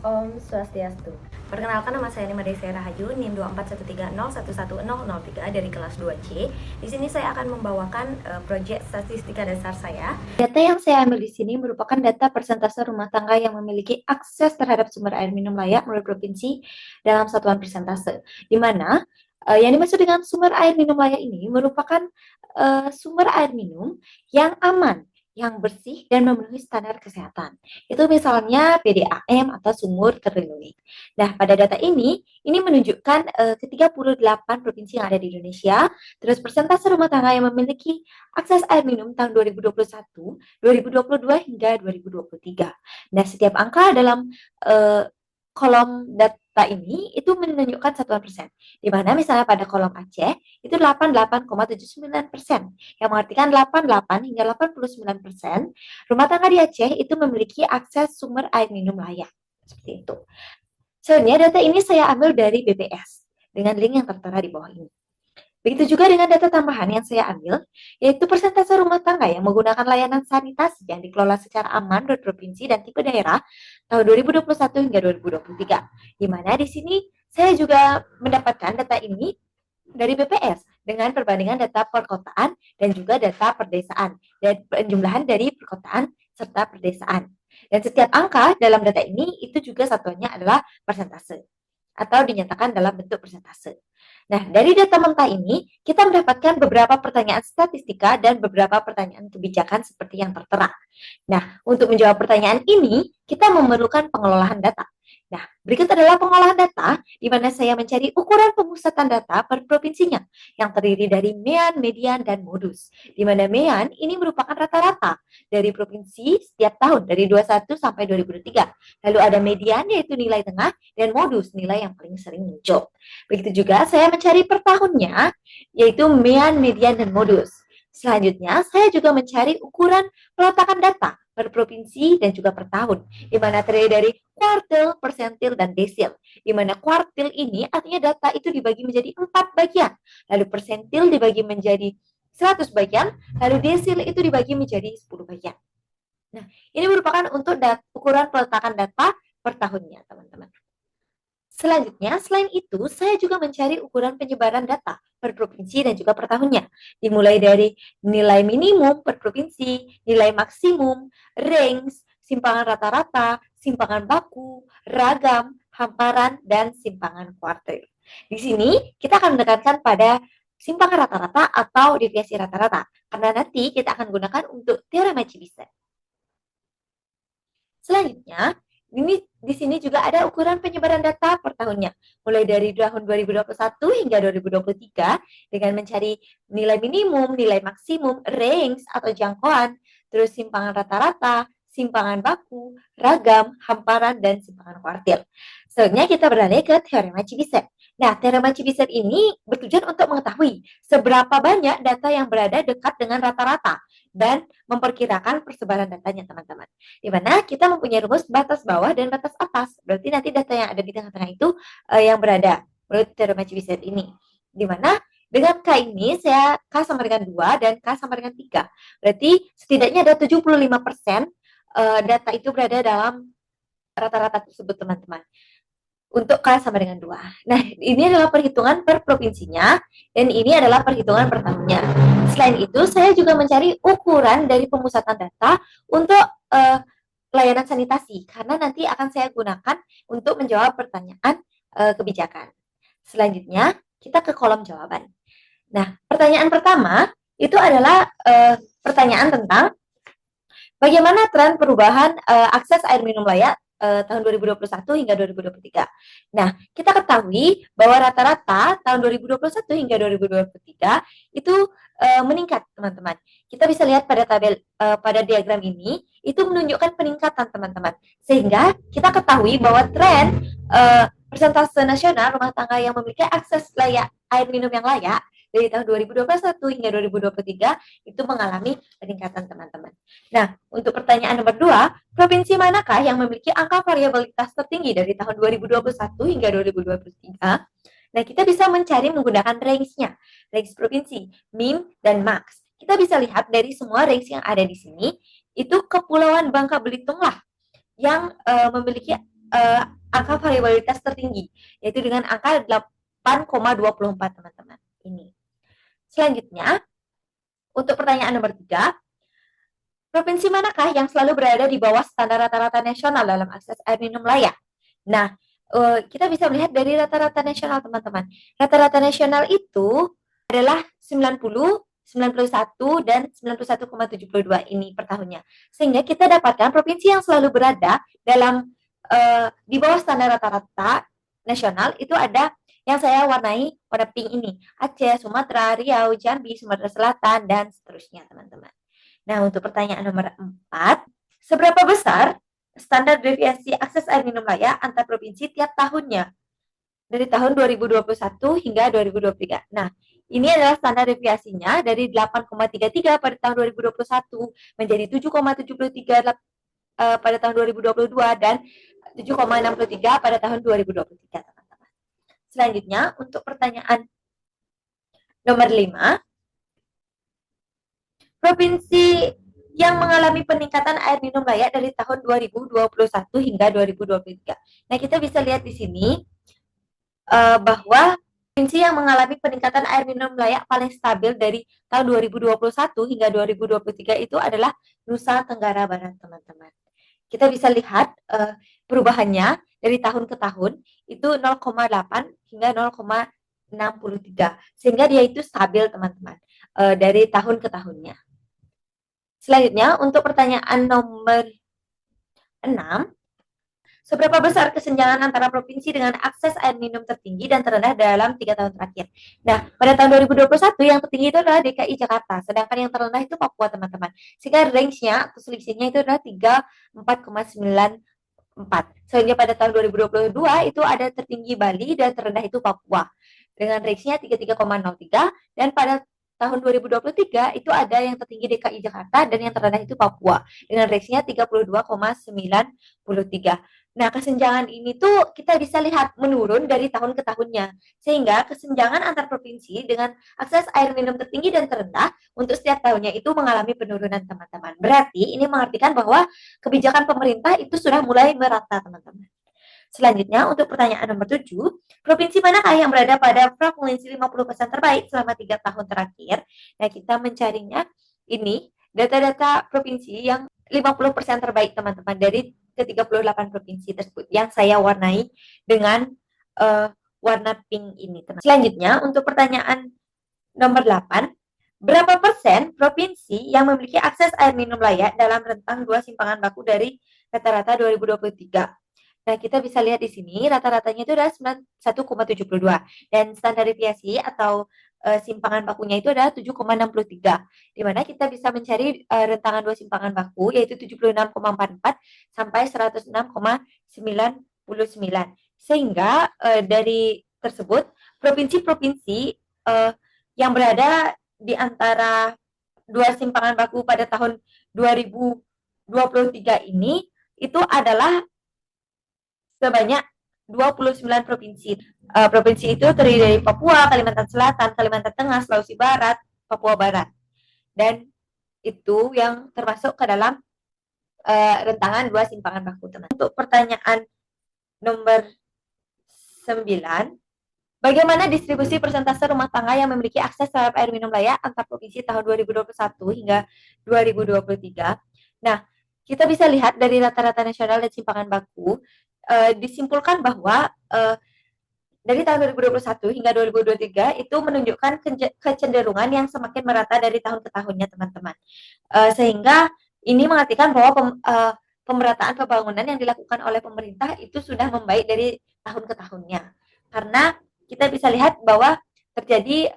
Om Swastiastu. Perkenalkan, nama saya Nima Desy Rahayu, NIM 24130111003 dari kelas 2C. Di sini saya akan membawakan proyek statistika dasar saya. Data yang saya ambil di sini merupakan data persentase rumah tangga yang memiliki akses terhadap sumber air minum layak melalui provinsi dalam satuan persentase. Di mana yang dimaksud dengan sumber air minum layak ini merupakan sumber air minum yang aman, yang bersih dan memenuhi standar kesehatan. Itu misalnya PDAM atau sumur terlindungi. Nah, pada data ini menunjukkan ke 38 provinsi yang ada di Indonesia, terus persentase rumah tangga yang memiliki akses air minum tahun 2021, 2022 hingga 2023. Nah, setiap angka dalam kolom data ini itu menunjukkan satuan persen. Di mana misalnya pada kolom Aceh itu 88,79%, yang mengartikan 88 hingga 89% rumah tangga di Aceh itu memiliki akses sumber air minum layak. Seperti itu. Sebenarnya data ini saya ambil dari BPS dengan link yang tertera di bawah ini. Begitu juga dengan data tambahan yang saya ambil, yaitu persentase rumah tangga yang menggunakan layanan sanitasi yang dikelola secara aman menurut provinsi dan tipe daerah tahun 2021 hingga 2023. Di mana di sini saya juga mendapatkan data ini dari BPS dengan perbandingan data perkotaan dan juga data perdesaan dan penjumlahan dari perkotaan serta perdesaan. Dan setiap angka dalam data ini itu juga satuannya adalah persentase atau dinyatakan dalam bentuk persentase. Nah, dari data mentah ini, kita mendapatkan beberapa pertanyaan statistika dan beberapa pertanyaan kebijakan seperti yang tertera. Nah, untuk menjawab pertanyaan ini, kita memerlukan pengelolaan data. Nah, berikut adalah pengolahan data, di mana saya mencari ukuran pemusatan data per provinsinya, yang terdiri dari mean, median, dan modus. Di mana mean ini merupakan rata-rata dari provinsi setiap tahun, dari 21 sampai 2023. Lalu ada median, yaitu nilai tengah, dan modus, nilai yang paling sering muncul. Begitu juga saya mencari per tahunnya, yaitu mean, median, dan modus. Selanjutnya, saya juga mencari ukuran peletakan data per provinsi dan juga per tahun, di mana terdiri dari kuartil, persentil, dan desil. Di mana kuartil ini artinya data itu dibagi menjadi 4 bagian, lalu persentil dibagi menjadi 100 bagian, lalu desil itu dibagi menjadi 10 bagian. Nah, ini merupakan untuk ukuran peletakan data per tahunnya, teman-teman. Selanjutnya, selain itu, saya juga mencari ukuran penyebaran data per provinsi dan juga per tahunnya. Dimulai dari nilai minimum per provinsi, nilai maksimum, range, simpangan rata-rata, simpangan baku, ragam, hamparan, dan simpangan kuartil. Di sini, kita akan menekankan pada simpangan rata-rata atau deviasi rata-rata, karena nanti kita akan gunakan untuk teorema Chebyshev. Selanjutnya, ini di sini juga ada ukuran penyebaran data per tahunnya, mulai dari tahun 2021 hingga 2023 dengan mencari nilai minimum, nilai maksimum, range atau jangkauan, terus simpangan rata-rata, simpangan baku, ragam, hamparan, dan simpangan kuartil. Selanjutnya kita beralih ke teorema Chebyshev. Nah, teorema Chebyshev ini bertujuan untuk mengetahui seberapa banyak data yang berada dekat dengan rata-rata dan memperkirakan persebaran datanya, teman-teman. Di mana kita mempunyai rumus batas bawah dan batas atas. Berarti nanti data yang ada di tengah-tengah itu yang berada menurut teorema Chebyshev ini. Di mana dengan K ini saya K sama dengan 2 dan K sama dengan 3. Berarti setidaknya ada 75% data itu berada dalam rata-rata tersebut, teman-teman. Untuk K sama dengan 2. Nah, ini adalah perhitungan per provinsinya dan ini adalah perhitungan per tahunnya. Selain itu, saya juga mencari ukuran dari pemusatan data untuk layanan sanitasi karena nanti akan saya gunakan untuk menjawab pertanyaan kebijakan. Selanjutnya, kita ke kolom jawaban. Nah, pertanyaan pertama itu adalah pertanyaan tentang bagaimana tren perubahan akses air minum layak tahun 2021 hingga 2023. Nah, kita ketahui bahwa rata-rata tahun 2021 hingga 2023 itu meningkat, teman-teman. Kita bisa lihat pada tabel pada diagram ini itu menunjukkan peningkatan, teman-teman. Sehingga kita ketahui bahwa tren persentase nasional rumah tangga yang memiliki akses layak air minum yang layak dari tahun 2021 hingga 2023 itu mengalami peningkatan, teman-teman. Nah, untuk pertanyaan nomor 2, provinsi manakah yang memiliki angka variabilitas tertinggi dari tahun 2021 hingga 2023? Nah, kita bisa mencari menggunakan range-nya, range provinsi, min dan max. Kita bisa lihat dari semua range yang ada di sini, itu Kepulauan Bangka Belitung lah yang memiliki angka variabilitas tertinggi, yaitu dengan angka 8,24 teman-teman. Ini. Selanjutnya, untuk pertanyaan nomor 3, provinsi manakah yang selalu berada di bawah standar rata-rata nasional dalam akses air minum layak? Nah, kita bisa melihat dari rata-rata nasional, teman-teman. Rata-rata nasional itu adalah 90, 91, dan 91,72 ini per tahunnya. Sehingga kita dapatkan provinsi yang selalu berada dalam di bawah standar rata-rata nasional itu ada yang saya warnai warna pink ini. Aceh, Sumatera, Riau, Jambi, Sumatera Selatan, dan seterusnya, teman-teman. Nah, untuk pertanyaan nomor 4, seberapa besar standar deviasi akses air minum layak antar provinsi tiap tahunnya? Dari tahun 2021 hingga 2023. Nah, ini adalah standar deviasinya dari 8,33 pada tahun 2021 menjadi 7,73 pada tahun 2022 dan 7,63 pada tahun 2023, teman-teman. Selanjutnya, untuk pertanyaan nomor 5, provinsi yang mengalami peningkatan air minum layak dari tahun 2021 hingga 2023. Nah, kita bisa lihat di sini bahwa provinsi yang mengalami peningkatan air minum layak paling stabil dari tahun 2021 hingga 2023 itu adalah Nusa Tenggara Barat, teman-teman. Kita bisa lihat perubahannya dari tahun ke tahun itu 0,8 hingga 0,63, sehingga dia itu stabil, teman-teman, dari tahun ke tahunnya. Selanjutnya, untuk pertanyaan nomor 6, seberapa besar kesenjangan antara provinsi dengan akses air minum tertinggi dan terendah dalam 3 tahun terakhir? Nah, pada tahun 2021 yang tertinggi itu adalah DKI Jakarta, sedangkan yang terendah itu Papua, teman-teman. Sehingga range-nya atau selisihnya itu adalah 34,94. Selanjutnya pada tahun 2022 itu ada tertinggi Bali dan terendah itu Papua dengan range-nya 33,03, dan pada tahun 2023 itu ada yang tertinggi DKI Jakarta dan yang terendah itu Papua dengan range-nya 32,93. Nah, kesenjangan ini tuh kita bisa lihat menurun dari tahun ke tahunnya. Sehingga kesenjangan antar provinsi dengan akses air minum tertinggi dan terendah untuk setiap tahunnya itu mengalami penurunan, teman-teman. Berarti ini mengartikan bahwa kebijakan pemerintah itu sudah mulai merata, teman-teman. Selanjutnya, untuk pertanyaan nomor 7, provinsi manakah yang berada pada frekuensi 50% terbaik selama 3 tahun terakhir? Nah, kita mencarinya ini data-data provinsi yang 50% terbaik, teman-teman, dari ke-38 provinsi tersebut yang saya warnai dengan warna pink ini, teman. Selanjutnya, untuk pertanyaan nomor 8, berapa persen provinsi yang memiliki akses air minum layak dalam rentang 2 simpangan baku dari rata-rata 2023? Nah, kita bisa lihat di sini rata-ratanya itu adalah 91,72 dan standar deviasi atau simpangan bakunya itu adalah 7,63, di mana kita bisa mencari rentangan 2 simpangan baku yaitu 76,44 sampai 106,99. Sehingga dari tersebut provinsi-provinsi yang berada di antara 2 simpangan baku pada tahun 2023 ini itu adalah sebanyak 29 provinsi. Provinsi itu terdiri dari Papua, Kalimantan Selatan, Kalimantan Tengah, Sulawesi Barat, Papua Barat. Dan itu yang termasuk ke dalam rentangan 2 simpangan baku, teman. Untuk pertanyaan nomor 9, bagaimana distribusi persentase rumah tangga yang memiliki akses terhadap air minum layak antar provinsi tahun 2021 hingga 2023? Nah, kita bisa lihat dari rata-rata nasional dan simpangan baku, disimpulkan bahwa dari tahun 2021 hingga 2023 itu menunjukkan kecenderungan yang semakin merata dari tahun ke tahunnya, teman-teman. Sehingga ini mengartikan bahwa pemerataan pembangunan yang dilakukan oleh pemerintah itu sudah membaik dari tahun ke tahunnya. Karena kita bisa lihat bahwa terjadi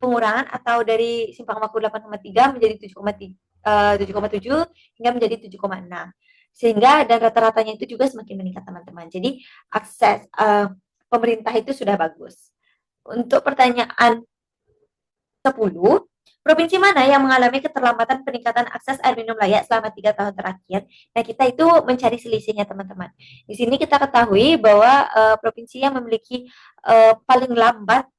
pengurangan atau dari simpangan baku 8,3 menjadi 7,7 hingga menjadi 7,6. Sehingga dan rata-ratanya itu juga semakin meningkat, teman-teman. Jadi akses pemerintah itu sudah bagus. Untuk pertanyaan 10, provinsi mana yang mengalami keterlambatan peningkatan akses air minum layak selama 3 tahun terakhir? Nah, kita itu mencari selisihnya, teman-teman. Di sini kita ketahui bahwa provinsi yang memiliki paling lambat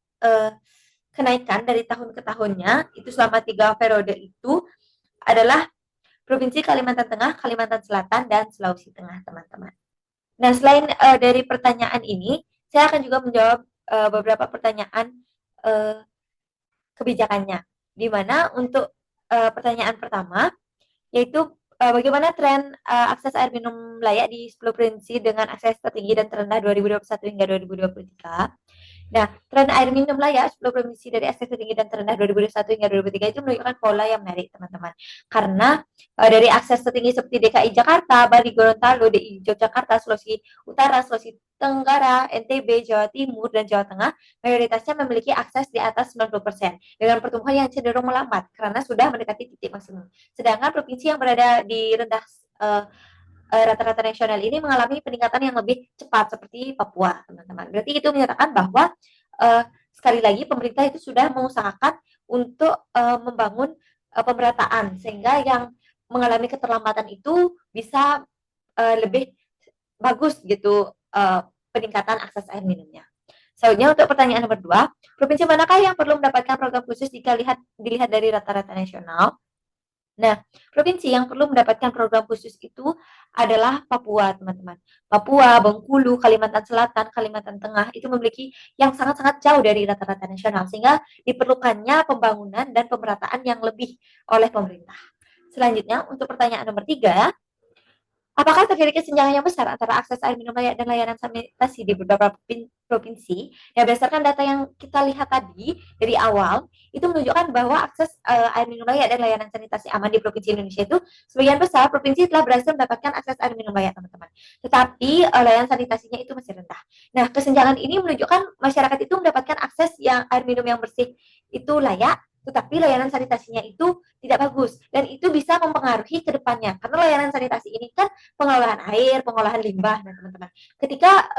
kenaikan dari tahun ke tahunnya itu selama 3 periode itu adalah Provinsi Kalimantan Tengah, Kalimantan Selatan, dan Sulawesi Tengah, teman-teman. Nah, selain dari pertanyaan ini, saya akan juga menjawab beberapa pertanyaan uh, kebijakannya. Di mana untuk pertanyaan pertama, yaitu bagaimana tren akses air minum layak di 10 provinsi dengan akses tertinggi dan terendah 2021 hingga 2023. Nah, tren air minum layak 10 provinsi dari akses tertinggi dan terendah 2021 hingga 2023 itu menunjukkan pola yang menarik, teman-teman. Karena dari akses tertinggi seperti DKI Jakarta, Bali, Gorontalo, DI Yogyakarta, Sulawesi Utara, Sulawesi Tenggara, NTB, Jawa Timur, dan Jawa Tengah, mayoritasnya memiliki akses di atas 90% dengan pertumbuhan yang cenderung melambat karena sudah mendekati titik maksimum. Sedangkan provinsi yang berada di rendah rata-rata nasional ini mengalami peningkatan yang lebih cepat seperti Papua, teman-teman. Berarti itu menyatakan bahwa sekali lagi pemerintah itu sudah mengusahakan untuk membangun pemerataan sehingga yang mengalami keterlambatan itu bisa lebih bagus gitu peningkatan akses air minumnya. Selanjutnya untuk pertanyaan nomor 2, provinsi manakah yang perlu mendapatkan program khusus jika dilihat dari rata-rata nasional? Nah, provinsi yang perlu mendapatkan program khusus itu adalah Papua, teman-teman. Papua, Bengkulu, Kalimantan Selatan, Kalimantan Tengah itu memiliki yang sangat-sangat jauh dari rata-rata nasional, sehingga diperlukannya pembangunan dan pemerataan yang lebih oleh pemerintah. Selanjutnya, untuk pertanyaan nomor 3, apakah terjadi kesenjangan yang besar antara akses air minum layak dan layanan sanitasi di beberapa provinsi? Ya, berdasarkan data yang kita lihat tadi dari awal, itu menunjukkan bahwa akses air minum layak dan layanan sanitasi aman di provinsi Indonesia itu sebagian besar provinsi telah berhasil mendapatkan akses air minum layak, teman-teman. Tetapi layanan sanitasinya itu masih rendah. Nah, kesenjangan ini menunjukkan masyarakat itu mendapatkan akses yang air minum yang bersih itu layak, tetapi layanan sanitasinya itu tidak bagus dan itu bisa mempengaruhi ke depannya karena layanan sanitasi ini kan pengolahan air, pengolahan limbah, nah teman-teman. Ketika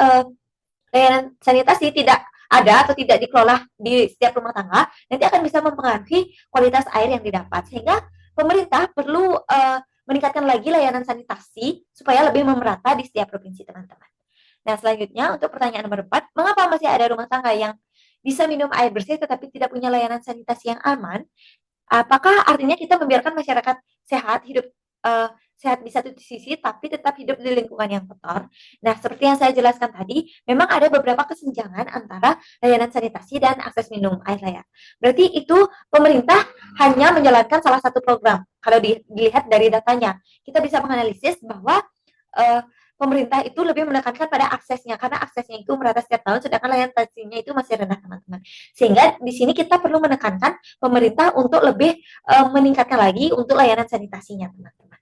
layanan sanitasi tidak ada atau tidak dikelola di setiap rumah tangga, nanti akan bisa mempengaruhi kualitas air yang didapat. Sehingga pemerintah perlu meningkatkan lagi layanan sanitasi supaya lebih merata di setiap provinsi, teman-teman. Nah, selanjutnya untuk pertanyaan nomor 4, mengapa masih ada rumah tangga yang bisa minum air bersih tetapi tidak punya layanan sanitasi yang aman? Apakah artinya kita membiarkan masyarakat sehat hidup sehat di satu sisi tapi tetap hidup di lingkungan yang kotor? Nah, seperti yang saya jelaskan tadi, memang ada beberapa kesenjangan antara layanan sanitasi dan akses minum air layak. Berarti itu pemerintah hanya menjalankan salah satu program. Kalau dilihat dari datanya, kita bisa menganalisis bahwa pemerintah itu lebih menekankan pada aksesnya karena aksesnya itu merata setiap tahun sedangkan layanan sanitasinya itu masih rendah, teman-teman. Sehingga di sini kita perlu menekankan pemerintah untuk lebih meningkatkan lagi untuk layanan sanitasinya, teman-teman.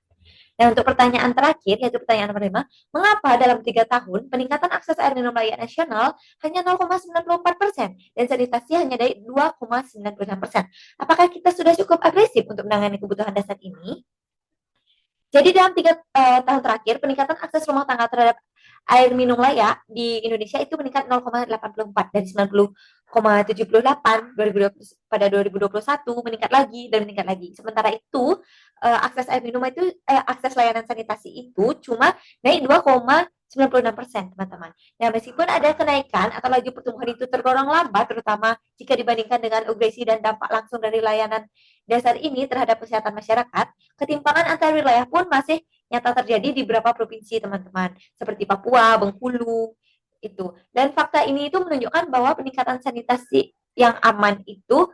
Nah, untuk pertanyaan terakhir, yaitu pertanyaan nomor 5, mengapa dalam 3 tahun peningkatan akses air minum layak nasional hanya 0,94% dan sanitasi hanya dari 2,96%? Apakah kita sudah cukup agresif untuk menangani kebutuhan dasar ini? Jadi dalam 3 tahun terakhir, peningkatan akses rumah tangga terhadap air minum layak di Indonesia itu meningkat 0,84 dari 90,78 pada 2021 meningkat lagi dan meningkat lagi. Sementara itu akses air minum itu akses layanan sanitasi itu cuma naik 2,96%, teman-teman. Nah, meskipun ada kenaikan atau laju pertumbuhan itu tergolong lambat, terutama jika dibandingkan dengan urgensi dan dampak langsung dari layanan dasar ini terhadap kesehatan masyarakat, ketimpangan antar wilayah pun masih nyata terjadi di beberapa provinsi, teman-teman, seperti Papua, Bengkulu, itu. Dan fakta ini itu menunjukkan bahwa peningkatan sanitasi yang aman itu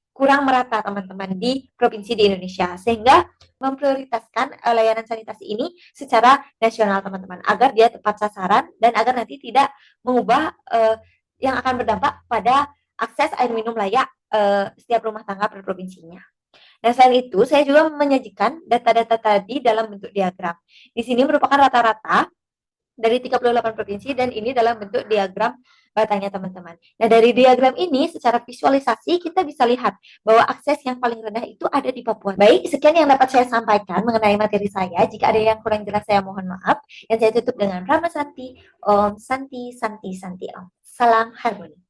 kurang merata, teman-teman, di provinsi di Indonesia, sehingga memprioritaskan layanan sanitasi ini secara nasional, teman-teman, agar dia tepat sasaran dan agar nanti tidak mengubah yang akan berdampak pada akses air minum layak setiap rumah tangga per provinsinya. Nah, selain itu, saya juga menyajikan data-data tadi dalam bentuk diagram. Di sini merupakan rata-rata dari 38 provinsi dan ini dalam bentuk diagram batanya, teman-teman. Nah, dari diagram ini secara visualisasi kita bisa lihat bahwa akses yang paling rendah itu ada di Papua. Baik, sekian yang dapat saya sampaikan mengenai materi saya. Jika ada yang kurang jelas saya mohon maaf. Dan saya tutup dengan Rama Santi, Om Santi, Santi, Santi Om. Salam harmoni.